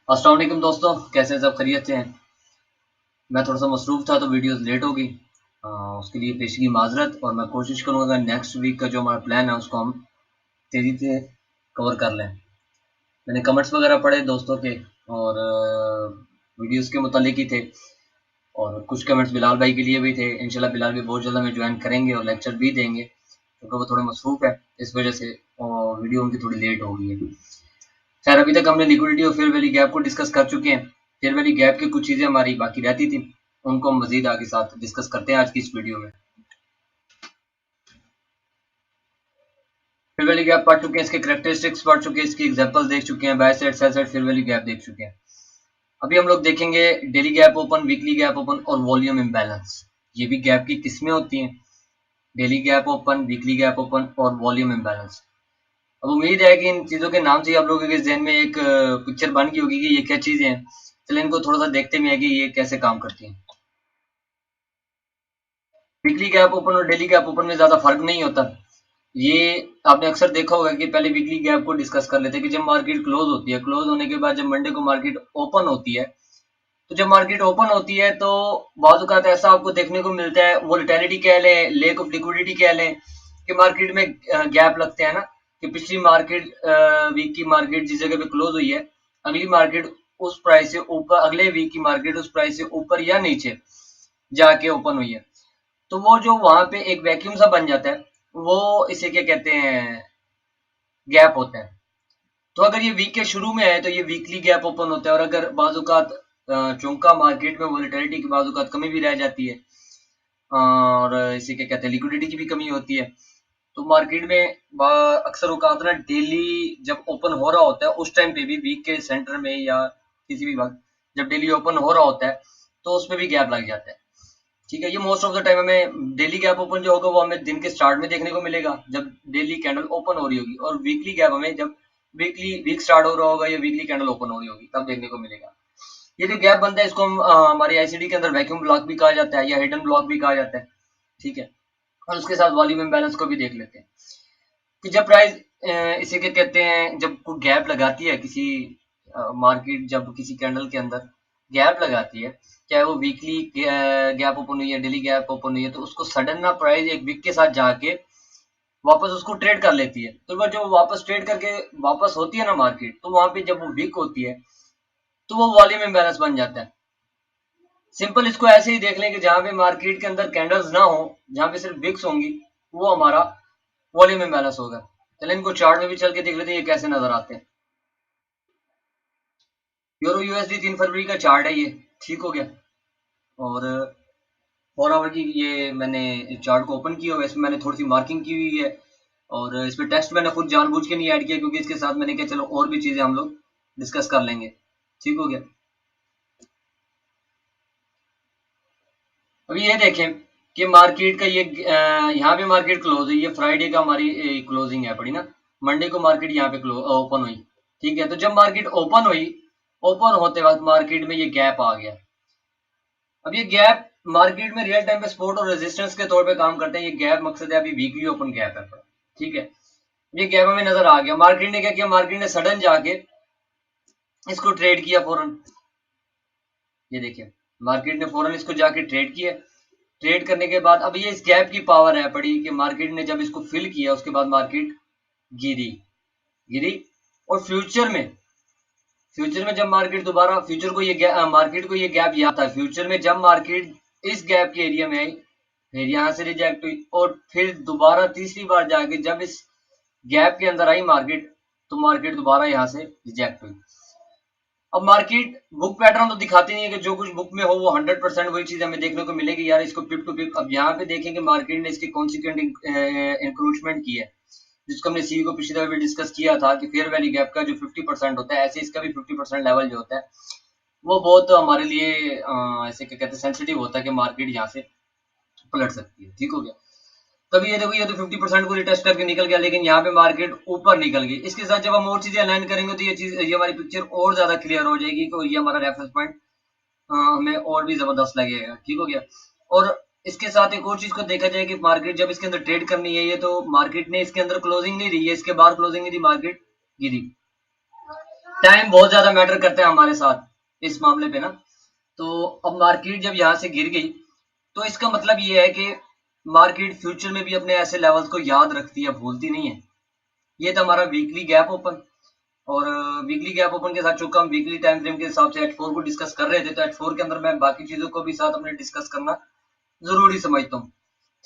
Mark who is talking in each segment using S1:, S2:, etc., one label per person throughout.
S1: अस्सलाम वालेकुम दोस्तों, कैसे हैं सब? खैरियत से हैं? मैं थोड़ा सा मसरूफ था तो वीडियोस लेट हो गई। उसके लिए पेशगी माजरत, और मैं कोशिश करूंगा नेक्स्ट वीक का जो हमारा प्लान है उसको हम तेजी से कवर कर लें। मैंने कमेंट्स वगैरह पढ़े दोस्तों के, और वीडियोस के मुतालिक ही थे, और कुछ कमेंट्स बिलाल भाई के लिए भी थे। इंशाल्लाह बिलाल भी बहुत जल्द हमें ज्वाइन करेंगे और लेक्चर भी देंगे, क्योंकि वो थोड़े मसरूफ है, इस वजह से वीडियो उनकी थोड़ी लेट हो गई है। खैर, अभी तक हमने लिक्विडिटी और फेयर वैल्यू गैप को डिस्कस कर चुके हैं। फेयर वैल्यू गैप की कुछ चीजें हमारी बाकी रहती थी, उनको हम मजीद आगे साथ डिस्कस करते हैं आज की इस वीडियो में। फेयर वैल्यू गैप पढ़ चुके हैं, इसके कैरेक्टरिस्टिक्स पढ़ चुके हैं, इसकी एग्जांपल्स देख चुके हैं, by side sell side fair value gap देख चुके हैं। अभी हम लोग देखेंगे daily gap open, weekly gap open और वॉल्यूम इम्बैलेंस। ये भी गैप की किस्में होती हैं, daily gap open, weekly gap open और वॉल्यूम इम्बैलेंस। अब उम्मीद है कि इन चीजों के नाम से ही आप लोगों के जहन में एक पिक्चर बन गई होगी कि ये क्या चीजें हैं। चलिए इनको थोड़ा सा देखते भी हैं कि ये कैसे काम करती हैं। वीकली गैप ओपन और डेली गैप ओपन में ज्यादा फर्क नहीं होता। ये आपने अक्सर देखा होगा कि पहले वीकली गैप को डिस्कस कर लेते हैं कि जब मार्केट क्लोज होती है, क्लोज होने के बाद जब मंडे को मार्केट ओपन होती है, तो जब मार्केट ओपन होती है तो बाज़ औक़ात ऐसा आपको देखने को मिलता है, वोलेटिलिटी कह लें, लैक ऑफ लिक्विडिटी कह लें, कि मार्केट में गैप लगते हैं ना, कि पिछली मार्केट वीक की मार्केट जिस जगह पे क्लोज हुई है, अगली मार्केट उस प्राइस से ऊपर, अगले वीक की मार्केट उस प्राइस से ऊपर या नीचे जाके ओपन हुई है। तो वो जो वहां पे एक वैक्यूम सा बन जाता है, वो इसे क्या कहते हैं, गैप होता है। तो अगर ये वीक के शुरू में है तो ये वीकली गैप ओपन होता है, और अगर बाजुकात चौंका मार्केट में वोलेटिलिटी की बाजुकात कमी भी रह जाती है, और इसे क्या कहते हैं, लिक्विडिटी की भी कमी होती है, तो मार्केट में अक्सर औकात ना डेली जब ओपन हो रहा होता है उस टाइम पे भी, वीक के सेंटर में या किसी भी वक्त जब डेली ओपन हो रहा होता है, तो उसमें भी गैप लग जाता है। ठीक है, ये मोस्ट ऑफ द टाइम हमें डेली गैप ओपन जो होगा वो हमें दिन के स्टार्ट में देखने को मिलेगा, जब डेली कैंडल ओपन हो रही होगी, और वीकली गैप हमें जब वीक स्टार्ट हो रहा होगा या वीकली कैंडल ओपन हो रही होगी तब देखने को मिलेगा। ये जो गैप बनता है इसको हम हमारी आईसीडी के अंदर वैक्यूम ब्लॉक भी कहा जाता है या हिडन ब्लॉक भी कहा जाता है। ठीक है, और उसके साथ वॉल्यूम इम्बैलेंस को भी देख लेते हैं कि जब प्राइस इसे क्या कहते हैं, जब कोई गैप लगाती है किसी मार्केट, जब किसी कैंडल के अंदर गैप लगाती है, चाहे वो वीकली गैप ओपन हुई है, डेली गैप ओपन हुई है, तो उसको सडन ना प्राइस एक वीक के साथ जाके वापस उसको ट्रेड कर लेती है। तो वो जो वापस ट्रेड करके वापस होती है ना मार्केट, तो वहां पे जब वो वीक होती है तो वो वॉल्यूम इम्बैलेंस बन जाता है। सिंपल इसको ऐसे ही देख लें कि जहां पे मार्केट के अंदर कैंडल्स ना हो, जहां पे सिर्फ विक्स होंगी, वो हमारा वॉल्यूम इम्बैलेंस होगा। चलें इनको चार्ट में भी चल के देख लेते हैं ये कैसे नजर आते हैं। यूरो यूएसडी 3 फरवरी का चार्ट है ये, ठीक हो गया। और 4 आवर की ये मैंने चार्ट को ओपन किया हुआ है, इसमें मैंने थोड़ी सी मार्किंग की हुई है, और इस पे टेक्स्ट मैंने खुद जानबूझ के नहीं ऐड किया, क्योंकि इसके साथ मैंने कहा चलो और भी चीजें हम लोग डिस्कस कर लेंगे। ठीक हो गया। अभी ये देखें कि मार्केट का ये यहाँ पे मार्केट क्लोज है, ये फ्राइडे का हमारी क्लोजिंग है पड़ी ना, मंडे को मार्केट यहाँ पे ओपन हुई। ठीक है, तो जब मार्केट ओपन हुई, ओपन होते वक्त मार्केट में ये गैप आ गया। अब ये गैप मार्केट में रियल टाइम पे सपोर्ट और रेजिस्टेंस के तौर पे काम करते हैं। ये गैप मकसद है, अभी वीकली ओपन गैप है। ठीक है, ये गैप हमें नजर आ गया। मार्केट ने क्या किया, मार्केट ने सडन जाके इसको ट्रेड किया फौरन। ये देखिए, मार्केट ने फौरन इसको जाके ट्रेड किया। ट्रेड करने के बाद अब ये इस गैप की पावर है पड़ी कि मार्केट ने जब इसको फिल किया उसके बाद मार्केट गिरी, गिरी। और फ्यूचर में जब मार्केट दोबारा, फ्यूचर को ये मार्केट को ये गैप याद था, फ्यूचर में जब मार्केट इस गैप के एरिया में आई, फिर यहां से रिजेक्ट हुई, और फिर दोबारा तीसरी बार जाके जब इस गैप के अंदर आई मार्केट, तो मार्केट दोबारा यहां से रिजेक्ट हुई। अब मार्केट बुक पैटर्न तो दिखाती नहीं है कि जो कुछ बुक में हो वो 100% वही चीज हमें देखने को मिलेगी यार, इसको पिप टू पिप। अब यहाँ पे देखेंगे मार्केट ने इसकी कॉन्सिक्वेंट इंक्रोचमेंट की है, जिसको हमने सी को पिछली दफा भी डिस्कस किया था कि फेयर वैल्यू गैप का जो 50% होता है, ऐसे इसका भी 50% लेवल जो होता है वो बहुत हमारे लिए ऐसे क्या कहते हैं, सेंसिटिव होता है कि मार्केट यहाँ से पलट सकती है। ठीक हो गया। तभी ये देखो, ये तो 50% को रिटेस्ट करके निकल गया, लेकिन यहाँ पे मार्केट ऊपर निकल गई। इसके साथ जब हम और चीजें अलाइन करेंगे तो ये हमारी पिक्चर और ज्यादा क्लियर हो जाएगी, तो ये हमारा रेफरेंस पॉइंट हमें और भी जबरदस्त लगेगा। ठीक हो गया। और इसके साथ एक और चीज को देखा जाए कि मार्केट जब इसके अंदर ट्रेड करनी है, ये तो मार्केट ने इसके अंदर क्लोजिंग नहीं दी है, इसके बाहर क्लोजिंग नहीं दी, मार्केट गिरी। टाइम बहुत ज्यादा मैटर करता है हमारे साथ इस मामले पे ना। तो अब मार्केट जब यहाँ से गिर गई तो इसका मतलब ये है कि मार्केट फ्यूचर में भी अपने ऐसे लेवल्स को याद रखती है, भूलती नहीं है। ये था हमारा वीकली गैप ओपन। और वीकली गैप ओपन के साथ चूंकि हम वीकली टाइम फ्रेम के हिसाब से H4 को डिस्कस कर रहे थे, तो H4 के अंदर मैं बाकी चीजों को भी साथ अपने डिस्कस करना जरूरी समझता हूँ।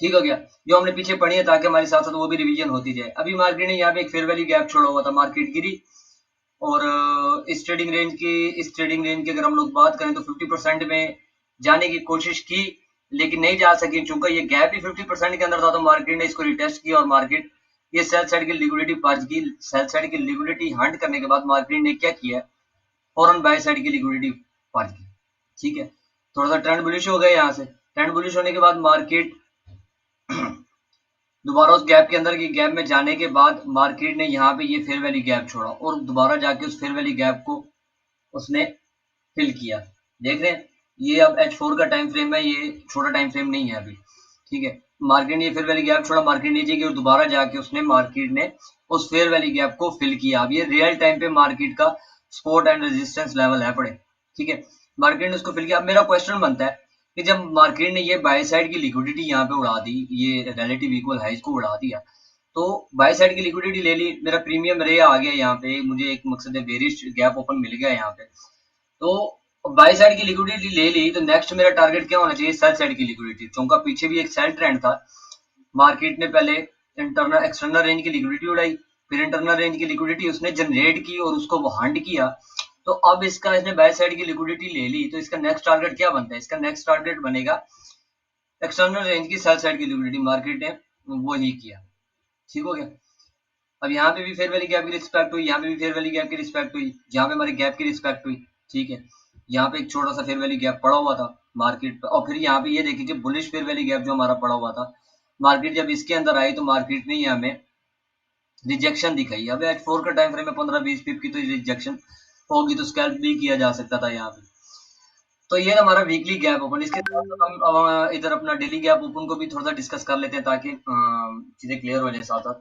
S1: ठीक हो गया, जो हमने पीछे पढ़ी है ताकि हमारे साथ साथ वो भी रिवीजन होती जाए। अभी मार्केट ने यहाँ पे एक फेयर वैल्यू गैप छोड़ा हुआ था, मार्केट गिरी। और इस ट्रेडिंग रेंज की अगर हम लोग बात करें तो 50% में जाने की कोशिश की, लेकिन नहीं जा सकी। चूंकि ये गैप ही 50% के अंदर था, तो मार्केट ने इसको रिटेस्ट किया और मार्केट ये सेल साइड की लिक्विडिटी पर्ज की। सेल साइड की लिक्विडिटी हंट करने के बाद मार्केट ने क्या किया, फौरन बाय साइड की लिक्विडिटी पर्ज की। ठीक है, थोड़ा सा ट्रेंड बुलिश हो गया। यहाँ से ट्रेंड बुलिश होने के बाद मार्केट दोबारा उस गैप के अंदर की गैप में जाने के बाद मार्केट ने यहाँ पे ये फेयर वैल्यू गैप छोड़ा और दोबारा जाके उस फेयर वैल्यू गैप को उसने फिल किया। देख रहे हैं, ये अब H4 का टाइम फ्रेम है, ये छोटा टाइम फ्रेम नहीं है अभी। ठीक है, मार्केट ने ये फेयर वैल्यू गैप छोड़ा, मार्केट नीचे की और दोबारा जाके उसने मार्केट ने उस फेयर वैल्यू गैप को फिल किया। अब ये रियल टाइम पे मार्केट का सपोर्ट एंड रेजिस्टेंस लेवल है पड़े। ठीक है, मार्केट ने उसको फिल किया। अब मेरा क्वेश्चन बनता है कि जब मार्केट ने ये बाय साइड की लिक्विडिटी यहाँ पे उड़ा दी, ये रिलेटिव इक्वल हाइज को उड़ा दिया, तो बाय साइड की लिक्विडिटी ले ली, मेरा प्रीमियम रे आ गया यहाँ पे, मुझे एक मकसद है बेरिश गैप ओपन मिल गया यहाँ पे। तो बाई साइड की लिक्विडिटी ले ली, तो नेक्स्ट मेरा टारगेट क्या होना चाहिए, सेल साइड की लिक्विडिटी। चूंकि पीछे भी एक सेल ट्रेंड था, मार्केट ने पहले इंटरनल एक्सटर्नल रेंज की लिक्विडिटी उड़ाई, फिर इंटरनल रेंज की लिक्विडिटी उसने जनरेट की और उसको वो हंड किया। तो अब इसने बाय साइड की लिक्विडिटी ले ली, तो इसका नेक्स्ट टारगेट क्या बनता है, इसका नेक्स्ट टारगेट बनेगा एक्सटर्नल रेंज की सेल साइड की लिक्विडिटी। मार्केट ने वही किया। ठीक हो गया। अब यहाँ पे भी फेयर वैल्यू गैप की रिस्पेक्ट हुई, यहाँ पे भी फेयर वैल्यू गैप की रिस्पेक्ट हुई, यहाँ पे हमारी गैप की रिस्पेक्ट हुई। ठीक है, यहाँ पे एक छोटा सा फेयर वैल्यू गैप पड़ा हुआ था मार्केट पे, और फिर यहाँ पे ये देखिए कि बुलिश फेयर वैल्यू गैप जो हमारा पड़ा हुआ था, मार्केट जब इसके अंदर आई तो मार्केट ने हमें रिजेक्शन दिखाई। अब H4 का टाइम फ्रेम में 15-20 पिप की तो रिजेक्शन होगी, तो स्कैल्प भी किया जा सकता था यहाँ पे। तो ये हमारा वीकली गैप ओपन। इसके साथ साथ हम इधर अपना डेली गैप ओपन को भी थोड़ा सा डिस्कस कर लेते हैं ताकि चीजें क्लियर हो जाए साथ साथ।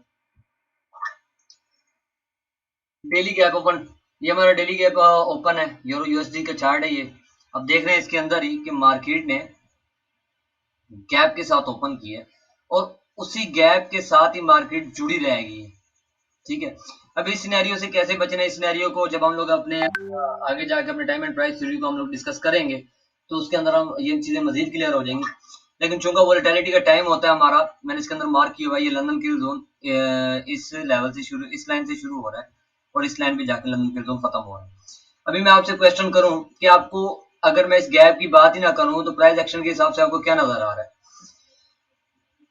S1: डेली गैप ओपन, ये हमारा डेली गैप ओपन है, यूरो यूएसडी का चार्ट है ये। अब देख रहे हैं इसके अंदर ही कि मार्केट ने गैप के साथ ओपन किया है और उसी गैप के साथ ही मार्केट जुड़ी रहेगी। ठीक है, अब इस सिनेरियो से कैसे बचना है, इस सिनेरियो को जब हम लोग अपने आगे जाके अपने टाइम एंड प्राइस थ्योरी को हम लोग डिस्कस करेंगे, तो उसके अंदर हम ये चीजें मजीद क्लियर हो जाएंगी। लेकिन चूंकि वोलेटिलिटी का टाइम होता है हमारा, मैंने इसके अंदर मार्क किया हुआ है, ये लंदन किल जोन इस लेवल से शुरू, इस लाइन से शुरू हो रहा है और इस लाइन पे जाके लंदन किल जोन खत्म हो रहा है। अभी मैं आपसे क्वेश्चन करूं कि आपको, अगर मैं इस गैप की बात ही ना करूं, तो प्राइस एक्शन के हिसाब से आपको क्या नजर आ रहा है।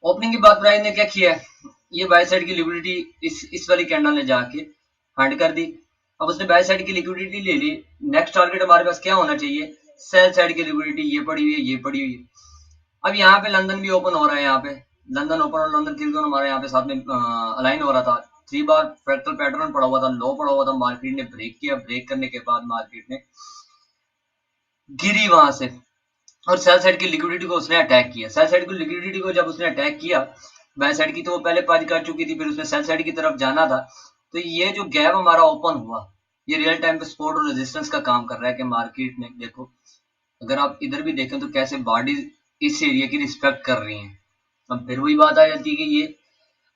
S1: ओपनिंग की बात प्राइस ने क्या किया है, ये बाय साइड की लिक्विडिटी इस वाली कैंडल ने जाके हंड कर दी। अब उसने बाय साइड की लिक्विडिटी ले ली, नेक्स्ट टारगेट हमारे पास क्या होना चाहिए, सेल साइड की लिक्विडिटी। ये पड़ी हुई है, ये पड़ी हुई है। अब यहाँ पे लंदन भी ओपन हो रहा है, यहाँ पे लंदन ओपन और लंदन किल जोन हमारे यहाँ पे साथ में अलाइन हो रहा था। 3 बार फ्रैक्टल पैटर्न पड़ा हुआ था, लो पड़ा हुआ था, मार्केट ने ब्रेक किया, ब्रेक करने के बाद मार्केट ने गिरी वहां से और सेल साइड की लिक्विडिटी को उसने अटैक किया। सेल साइड की लिक्विडिटी को जब उसने अटैक किया, बाय साइड की तो वो पहले पाज कर चुकी थी, फिर उसने सेल साइड की तरफ जाना था। तो ये जो गैप हमारा ओपन हुआ, ये रियल टाइम पे सपोर्ट और रेजिस्टेंस का काम कर रहा है कि मार्केट में देखो, अगर आप इधर भी देखें तो कैसे बॉडी इस एरिया की रिस्पेक्ट कर रही है। अब फिर वही बात आ जाती है कि ये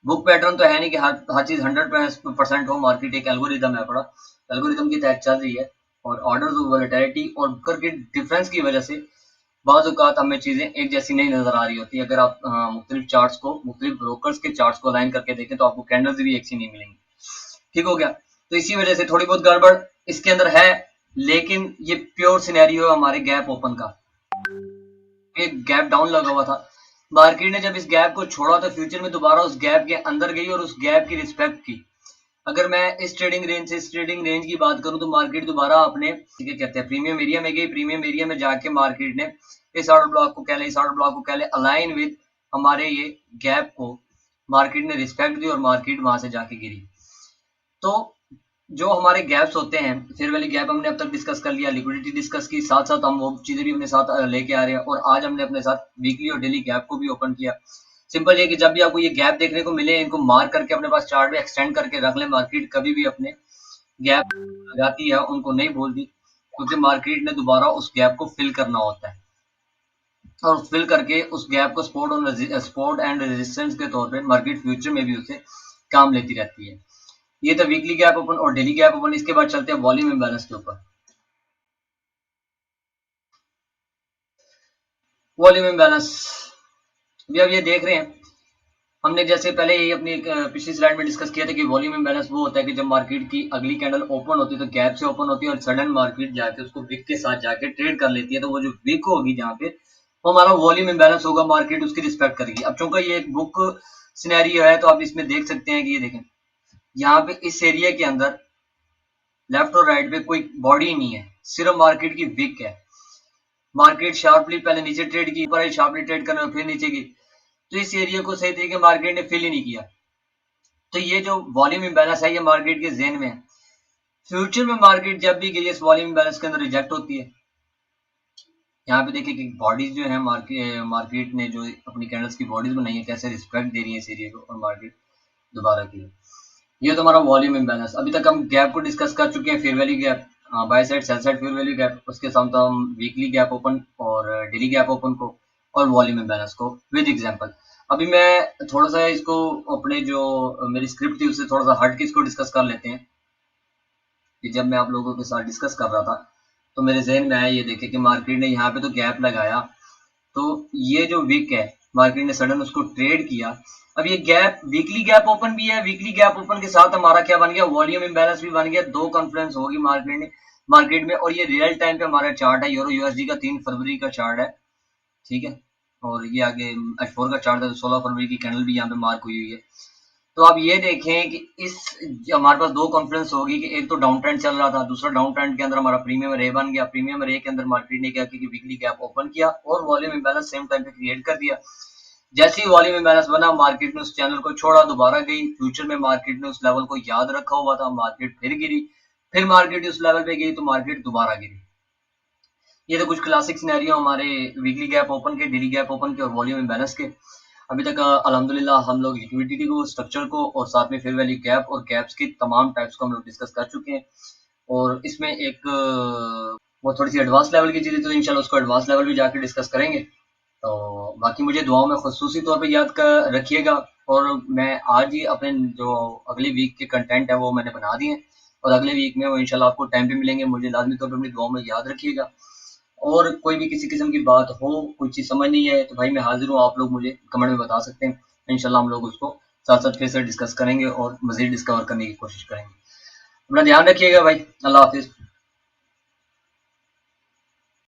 S1: बुक पैटर्न तो है नहीं कि हर चीज 100% हो। मार्केट एक एल्गोरिदम है, पड़ा एल्गोरिदम की तहत चल रही है और ऑर्डर वोलेटिलिटी और बुकर के डिफरेंस की वजह से बाज़ औक़ात हमें चीज़ें एक जैसी नहीं नज़र आ रही होती। अगर आप मुख्तलिफ चार्ट्स को, मुख्तलिफ ब्रोकर्स के चार्ट्स को अलाइन करके देखें, तो आपको कैंडल्स भी एक सी नहीं मिलेंगी। ठीक हो गया, तो इसी वजह से थोड़ी बहुत गड़बड़ इसके अंदर है, लेकिन ये प्योर सिनेरियो है हमारे गैप ओपन का। एक गैप डाउन लगा हुआ था, मार्केट ने जब इस गैप को छोड़ा तो फ्यूचर में दोबारा उस गैप के अंदर गई और उस गैप की रिस्पेक्ट की। अगर मैं इस ट्रेडिंग रेंज से इस ट्रेडिंग रेंज की बात करूं, तो मार्केट दोबारा अपने क्या कहते हैं प्रीमियम एरिया में गई। प्रीमियम एरिया में जाके मार्केट ने इस ऑर्डर ब्लॉक को कह ले, इस ऑर्डर ब्लॉक को कह ले, अलाइन विद हमारे ये गैप को मार्केट ने रिस्पेक्ट दी और मार्केट वहां से जाके गिरी। तो जो हमारे गैप्स होते हैं, फेयर वैल्यू गैप हमने अब तक डिस्कस कर लिया, लिक्विडिटी डिस्कस की, साथ साथ हम वो चीजें भी अपने साथ लेके आ रहे हैं। और आज हमने अपने साथ वीकली और डेली गैप को भी ओपन किया। सिंपल ये कि जब भी आपको ये गैप देखने को मिले, इनको मार्क करके अपने पास चार्ट में एक्सटेंड करके रख लें। मार्केट कभी भी अपने गैप लगाती है उनको नहीं बोलती, क्योंकि मार्केट ने दोबारा उस गैप को फिल करना होता है और फिल करके उस गैप को सपोर्ट एंड रेजिस्टेंस के तौर पे मार्केट फ्यूचर में भी उसे काम लेती रहती है। ये था वीकली गैप ओपन और डेली गैप ओपन। इसके बाद चलते हैं वॉल्यूम इम्बैलेंस के ऊपर। वॉल्यूम इम्बैलेंस भी अब ये देख रहे हैं, हमने जैसे पहले ही अपनी पिछली स्लाइड में डिस्कस किया था कि वॉल्यूम इम्बैलेंस वो होता है कि जब मार्केट की अगली कैंडल ओपन होती है तो गैप से ओपन होती है और सडन मार्केट जाके उसको विक के साथ जाके ट्रेड कर लेती है, तो वो जो विक होगी जहाँ पे वो हमारा वॉल्यूम इम्बैलेंस होगा, मार्केट उसकी रिस्पेक्ट करेगी। अब चूंकि ये एक बुक सिनेरियो है तो आप इसमें देख सकते हैं कि ये देखें, यहाँ पे इस एरिया के अंदर लेफ्ट और राइट पे कोई बॉडी नहीं है, सिर्फ मार्केट की विक है। मार्केट शार्पली पहले नीचे ट्रेड की, ऊपर शार्पली ट्रेड करने फिर नीचे की, तो इस एरिया को सही तरीके मार्केट ने फिल ही नहीं किया। तो ये जो वॉल्यूम इम्बैलेंस है ये मार्केट के जेन में है। फ्यूचर में मार्केट जब भी गिरी इस वॉल्यूम इम्बैलेंस के अंदर रिजेक्ट होती है। यहाँ पे देखिए कि बॉडीज जो है मार्केट ने जो अपनी कैंडल्स की बॉडीज बनाई है कैसे रिस्पेक्ट दे रही है इस एरिया को और मार्केट दोबारा की। ये तो हमारा वॉल्यूम इम्बैलेंस। अभी तक हम गैप को डिस्कस कर चुके हैं, fair value gap, by side sell side fair value gap, उसके साथ हम वीकली गैप ओपन और डेली गैप ओपन को और वॉल्यूम इम्बैलेंस को विद एग्जांपल। अभी मैं थोड़ा सा इसको अपने जो मेरी स्क्रिप्ट थी उससे थोड़ा सा हट के इसको डिस्कस कर लेते हैं कि जब मैं आप लोगों के साथ डिस्कस कर रहा था तो मेरे जहन में आया, ये देखे कि मार्केट ने यहाँ पे तो गैप लगाया, तो ये जो वीक है मार्केट ने सडन उसको ट्रेड किया। अब ये गैप वीकली गैप ओपन भी है, वीकली गैप ओपन के साथ हमारा क्या बन गया, वॉल्यूम इम्बैलेंस भी बन गया। दो कॉन्फ्लुएंस होगी मार्केट में और ये रियल टाइम पे हमारा चार्ट है, यूरो यूएसडी का 3 फरवरी का चार्ट है, ठीक है। और ये आगे H4 का चार्ट है, तो 16 फरवरी की कैंडल भी यहाँ पे मार्क हुई हुई है। तो आप ये देखें कि इस हमारे पास दो कॉन्फ्लुएंस होगी कि एक तो डाउन ट्रेंड चल रहा था, दूसरा डाउन ट्रेंड के अंदर हमारा प्रीमियम रे बन गया। प्रीमियम रे के अंदर मार्केट ने क्या किया कि वीकली गैप ओपन किया और वॉल्यूम इम्बैलेंस सेम टाइम पे क्रिएट कर दिया। जैसे ही वॉल्यूम इम्बैलेंस बना मार्केट ने उस चैनल को छोड़ा, दोबारा गई। फ्यूचर में मार्केट ने उस लेवल को याद रखा हुआ था, मार्केट फिर गिरी, फिर मार्केट उस लेवल पे गई तो मार्केट दोबारा गिरी। ये तो कुछ क्लासिक सिनेरियो हमारे वीकली गैप ओपन के, डेली गैप ओपन के और वॉल्यूम इम्बैलेंस के। अभी तक अल्हम्दुलिल्लाह हम लोग लिक्विडिटी को, स्ट्रक्चर को और साथ में फेयर वैल्यू गैप और गैप्स की तमाम टाइप्स को हम लोग डिस्कस कर चुके हैं। और इसमें एक वो थोड़ी सी एडवांस लेवल की चीज़ें, तो इंशाल्लाह उसको एडवांस लेवल भी जाके डिस्कस करेंगे। तो बाकी मुझे दुआओं में खुसूसी तौर पे याद कर रखिएगा। और मैं आज ही अपने जो अगली वीक के कंटेंट है वो मैंने बना दिए हैं और अगले वीक में वो इंशाल्लाह आपको टाइम पे मिलेंगे। मुझे लाजमी तौर पे अपनी दुआओं में याद रखिएगा। और कोई भी किसी किस्म की बात हो, कोई चीज़ समझ नहीं है तो भाई मैं हाजिर हूँ, आप लोग मुझे कमेंट में बता सकते हैं। इंशाल्लाह हम लोग उसको साथ साथ फिर से डिस्कस करेंगे और मजीद डिस्कवर करने की कोशिश करेंगे। अपना ध्यान रखिएगा भाई। अल्लाह हाफिज़।